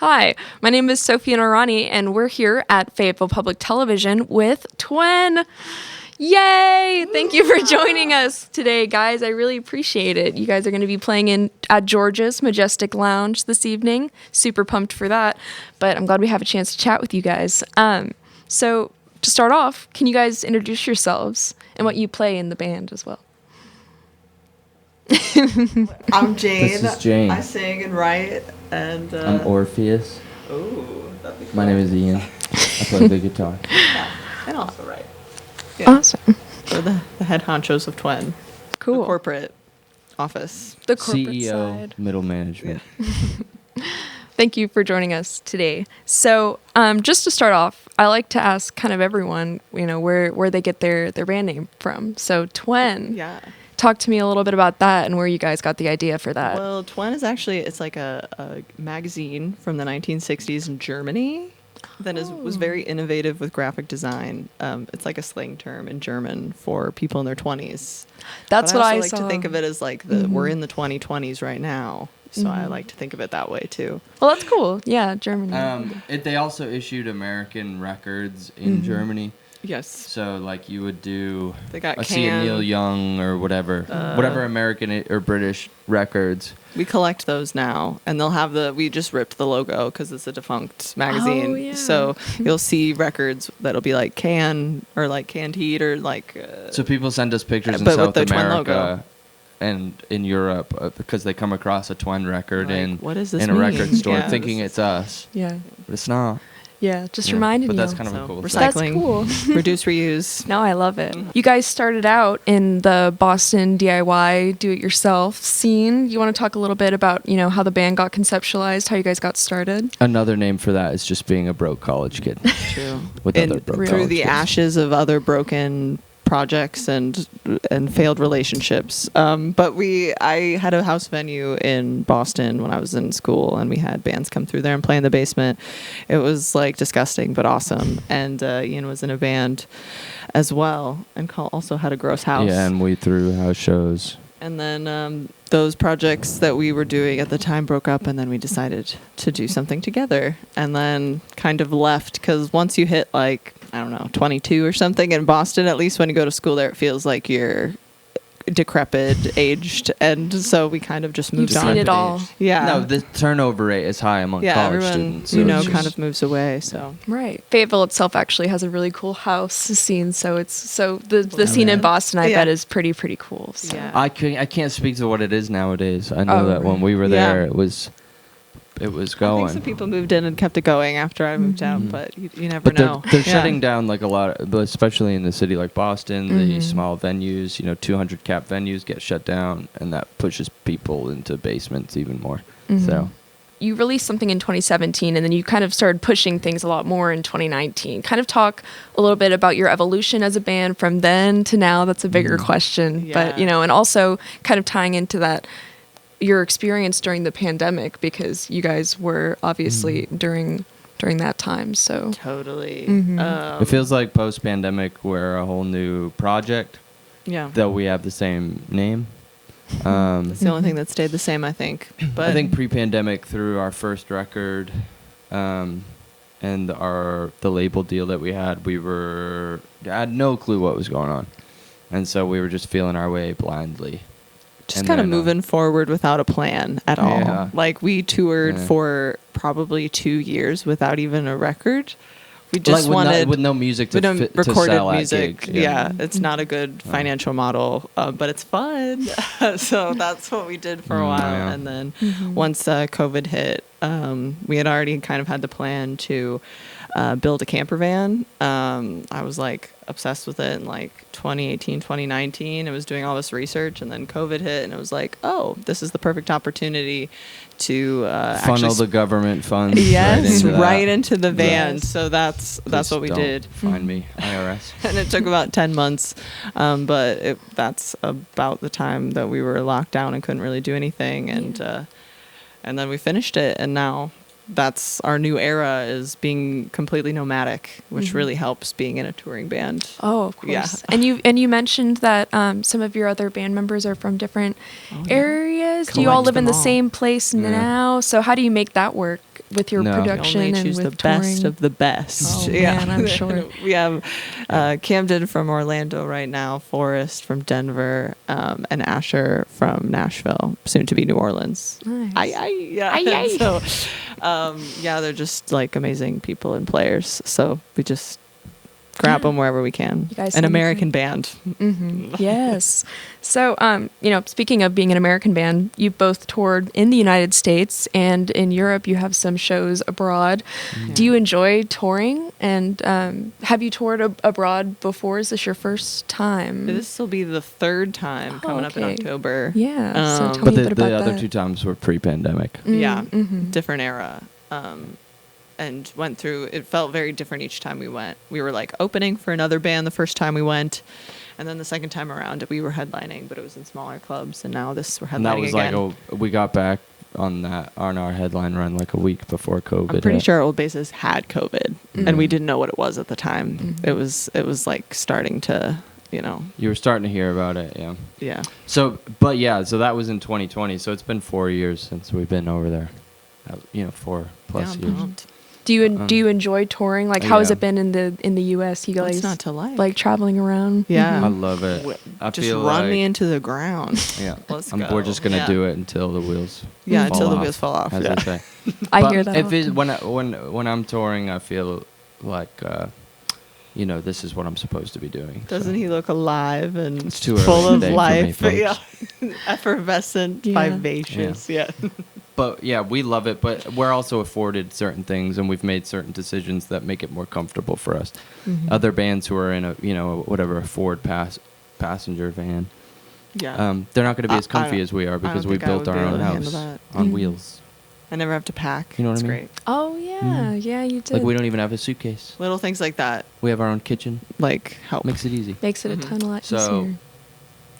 Hi, my name is Sophia and Nourani, and we're here at Fayetteville Public Television with Twen. Yay! Thank you for joining us today, guys. I really appreciate it. You guys are going to be playing at George's Majestic Lounge this evening. Super pumped for that, but I'm glad we have a chance to chat with you guys. So to start off, can you guys introduce yourselves and what you play in the band as well? I'm Jane. This is Jane. I sing and write, and I'm Orpheus. Oh, that'd be cool. My name is Ian. I play the guitar. Yeah, and also write. Yeah. Awesome. We're the head honchos of Twen. Cool. The corporate office. The corporate CEO, side. middle management. Thank you for joining us today. So, just to start off, I like to ask kind of everyone, where they get their band name from. So, Twen. Yeah. Talk to me a little bit about that and where you guys got the idea for that. Well, Twen is actually, it's like a magazine from the 1960s in Germany that was very innovative with graphic design. It's like a slang term in German for people in their 20s. That's but what I I also saw. like to think of it as like we're in the 2020s right now. So I like to think of it that way too. Well, that's cool. Yeah, Germany. They also issued American records in Germany. Yes. So, like, you would do They got a C and Neil Young or whatever American or British records. We collect those now, and they'll have we just ripped the logo because it's a defunct magazine. Oh, yeah. So you'll see records that'll be like Can or like Canned Heat or like. So people send us pictures in but with South the Twen America logo. and in Europe because they come across a Twen record Like, what does this in a mean? record store Yeah, thinking it's us, Yeah. but it's not. Yeah, just Yeah, reminded but you. that's kind of a So, cool thing. That's recycling, cool. reduce, reuse. No, I love it. You guys started out in the Boston DIY do-it-yourself scene. You want to talk a little bit about, how the band got conceptualized, how you guys got started? Another name for that is just being a broke college kid. True. With other broke Through college the kids. ashes of other broken projects and failed relationships. But I had a house venue in Boston when I was in school, and we had bands come through there and play in the basement. It was like disgusting but awesome. And Ian was in a band as well, and also had a gross house. Yeah, and we threw house shows. And then those projects that we were doing at the time broke up, and then we decided to do something together, and then kind of left because once you hit like, I don't know, 22 or something in Boston, at least when you go to school there, it feels like you're decrepit, aged, and so we kind of just moved You've on. seen it all. Yeah. No, the turnover rate is high among Yeah, college everyone, students. so it's kind just- of moves away, so. Right. Fayetteville itself actually has a really cool house scene, so the scene in Boston, I Yeah. bet, is pretty cool. So. Yeah. I can't speak to what it is nowadays. I know Oh, that when we were Yeah. there, it was I think going. some people moved in and kept it going after I moved out, but you never But know. they're Yeah. shutting down like a lot, but especially in the city like Boston, the small venues, 200 cap venues get shut down, and that pushes people into basements even more. So You released something in 2017, and then you kind of started pushing things a lot more in 2019. Kind of talk a little bit about your evolution as a band from then to now. That's a bigger question, but Yeah. and also kind of tying into that your experience during the pandemic, because you guys were obviously during that time. So Totally. it feels like post-pandemic we're a whole new project, Yeah. though we have the same name. That's the only thing that stayed the same, I think. But I think pre-pandemic, through our first record and the label deal that we had, I had no clue what was going on, and so we were just feeling our way blindly. just And kind of then, moving forward without a plan at all. Yeah. Like we toured Yeah. for probably 2 years without even a record. We just Like, with wanted with no music to, we don't fit, to recorded sell at music. gigs. Yeah, it's not a good financial model, but it's fun. So that's what we did for a while. Yeah. And then once COVID hit, we had already kind of had the plan to build a camper van. I was like obsessed with it in like 2018, 2019. I was doing all this research, and then COVID hit, and it was like, oh, this is the perfect opportunity to Funnel actually the government funds. yes, right right into the van. Yes. So that's Please what we don't did. Find me, IRS. And it took about 10 months, but that's about the time that we were locked down and couldn't really do anything, and then we finished it, and now that's our new era, is being completely nomadic, which really helps being in a touring band. Oh, of course. Yeah. And you mentioned that some of your other band members are from different areas. Do you all Collect live in them the all. same place now? So how do you make that work with your No. We production only and choose with the best touring? of the best. Oh, man, I'm sure. We have Camden from Orlando right now, Forrest from Denver, and Asher from Nashville, soon to be New Orleans. Nice. Yeah. Aye, aye. So, yeah, they're just like amazing people and players. So we just grab them wherever we can. You guys An sound American great. band. Mm-hmm. Yes. So, speaking of being an American band, you both toured in the United States and in Europe. You have some shows abroad. Do you enjoy touring? And have you toured abroad before? Is this your first time? This will be the third time Oh, coming up in okay. October. Yeah. So tell But me a the, bit about the other that. 2 times were pre-pandemic. Yeah, Mm-hmm. different era. And went through, it felt very different each time we went. We were like opening for another band the first time we went. And then the second time around, we were headlining, but it was in smaller clubs. And now we're headlining And that was again. we got back on our headline run like a week before COVID. I'm pretty hit. sure our old bassist had COVID, and we didn't know what it was at the time. Mhm. It was like starting to, You were starting to hear about it, yeah. yeah. So that was in 2020. So it's been 4 years since we've been over there. 4+ Yeah, I'm years. pumped. Do you enjoy touring? Like, how has yeah. it been in the U.S.? You What's guys not to like? like traveling around? Yeah. I love it. I Just feel run like, me into the ground. Yeah, Let's we're go. just gonna Yeah. do it until the wheels. Yeah, fall until the off, wheels fall off. as Yeah. they say. I But hear that. If often. when I'm touring, I feel like this is what I'm supposed to be doing. Doesn't he look alive and It's too early full in of the day for life? me, Yeah. Effervescent, Yeah. vivacious. Yeah. But yeah, we love it. But we're also afforded certain things, and we've made certain decisions that make it more comfortable for us. Mhm. Other bands who are in a Ford passenger van, Yeah. they're not going to be as I comfy don't- as we are I because don't we think I built would our be able own to handle house that. on Mhm. wheels. I never have to pack. You know what it's I mean? great. Oh yeah, yeah, you did. Like we don't even have a suitcase. Little things like that, We have our own kitchen. like, help. Makes it easy. Makes it a Mhm. ton a lot So easier.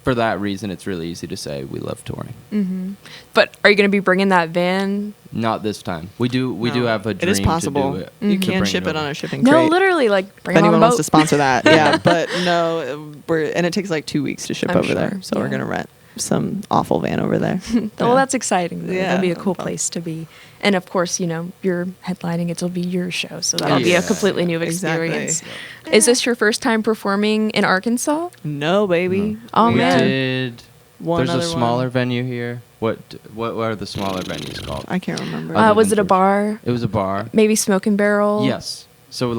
for that reason, it's really easy to say we love touring. Mm-hmm. But are you going to be bringing that van? Not this time. We do No, have a it dream is possible. to do it. You Mhm. can bring ship it over. on a shipping No, crate. literally, like bring If it on anyone a boat. wants to sponsor that, yeah. But no, and it takes like 2 weeks to ship I'm over there. sure, So we're yeah. gonna rent some awful van over there. Well, that's exciting. Though. Yeah. That'd be a cool Well. place to be. And of course, you're headlining. It'll be your show, so that'll be a Yeah. completely new Exactly. experience. Is this your first time performing in Arkansas? No, baby. Oh, We man. did. One There's a other smaller one. venue here. What are the smaller venues called? I can't remember. Other Was than it a church. bar? It was a bar. Maybe Smoke and Barrel? Yes. So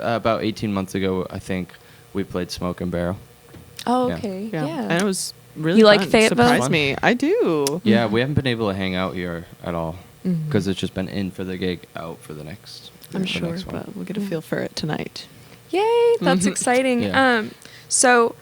about 18 months ago, I think we played Smoke and Barrel. Oh, Yeah. okay. yeah. Yeah. And it was really You like fun. Fayetteville? Surprised Fun. me. I do. Yeah, we haven't been able to hang out here at all Mhm. because it's just been in for the gig, out for the next. I'm the sure, next one. But we'll get a Yeah. feel for it tonight. Yay, that's Mhm. exciting. Yeah. So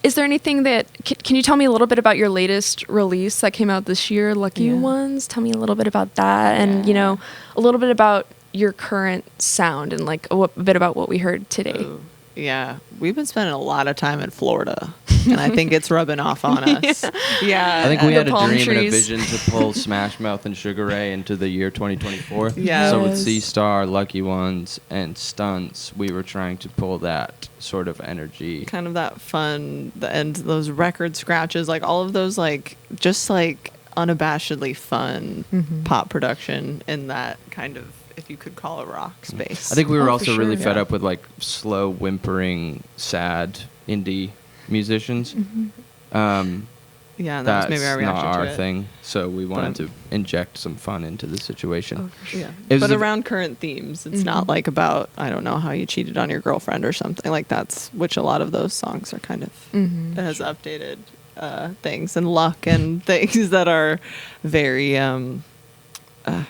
is there anything that can you tell me a little bit about your latest release that came out this year, Lucky Yeah. Ones? Tell me a little bit about that and, Yeah. a little bit about your current sound and like a bit about what we heard today. Ooh. Yeah, we've been spending a lot of time in Florida, and I think it's rubbing off on us. Yeah, I think we The had a palm dream and a trees. vision to pull Smash Mouth and Sugar Ray into the year 2024. Yeah. So with Yes. Sea Star, Lucky Ones, and Stunts, we were trying to pull that sort of energy. kind of that fun, and those record scratches, like all of those, like just like unabashedly fun Mhm. pop production in that kind of, if you could call it, rock space. I think we were Oh, for also really sure. fed Yeah. up with like slow, whimpering, sad indie musicians. yeah, and that was That's maybe our not reaction our to it. thing. So we wanted But- to inject some fun into the situation. Oh, for sure. Yeah, It was but a- around current themes, it's not Mhm. like about, I don't know, how you cheated on your girlfriend or something like that's, which a lot of those songs are kind of. Mhm. It has updated things and luck and things that are very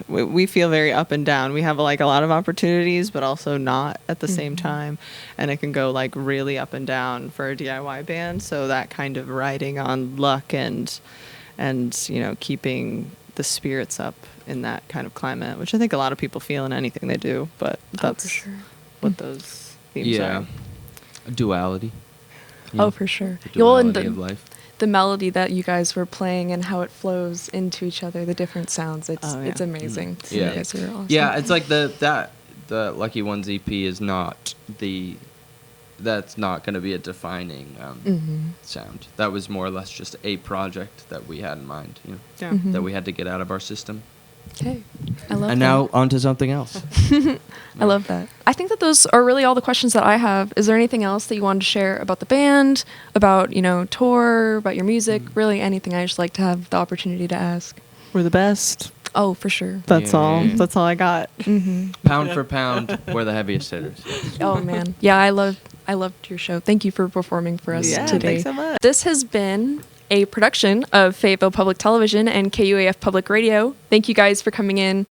we feel very up and down. We have like a lot of opportunities but also not at the same time, and it can go like really up and down for a DIY band, so that kind of riding on luck and keeping the spirits up in that kind of climate, which I think a lot of people feel in anything they do, but Oh, that's for sure. what those themes Yeah. are. Duality. Oh, for sure. The Well, and duality of life. the melody that you guys were playing and how it flows into each other, the different sounds. It's Oh, yeah. it's amazing. Mm. Yeah. You guys are awesome. Yeah, it's like the Lucky Ones EP is not that's not going to be a defining Mhm. sound. That was more or less just a project that we had in mind, Yeah. Mhm. that we had to get out of our system. Okay. I love And that. now on to something else. I love that. I think that those are really all the questions that I have. Is there anything else that you wanted to share about the band, about, tour, about your music, really anything? I just like to have the opportunity to ask. We're the best. Oh, for sure. That's all. Yeah. That's all I got. Pound for pound, we're the heaviest hitters. Yes. Oh man. Yeah, I loved your show. Thank you for performing for us Yeah, today. thanks so much. This has been a production of Fayetteville Public Television and KUAF Public Radio. Thank you guys for coming in.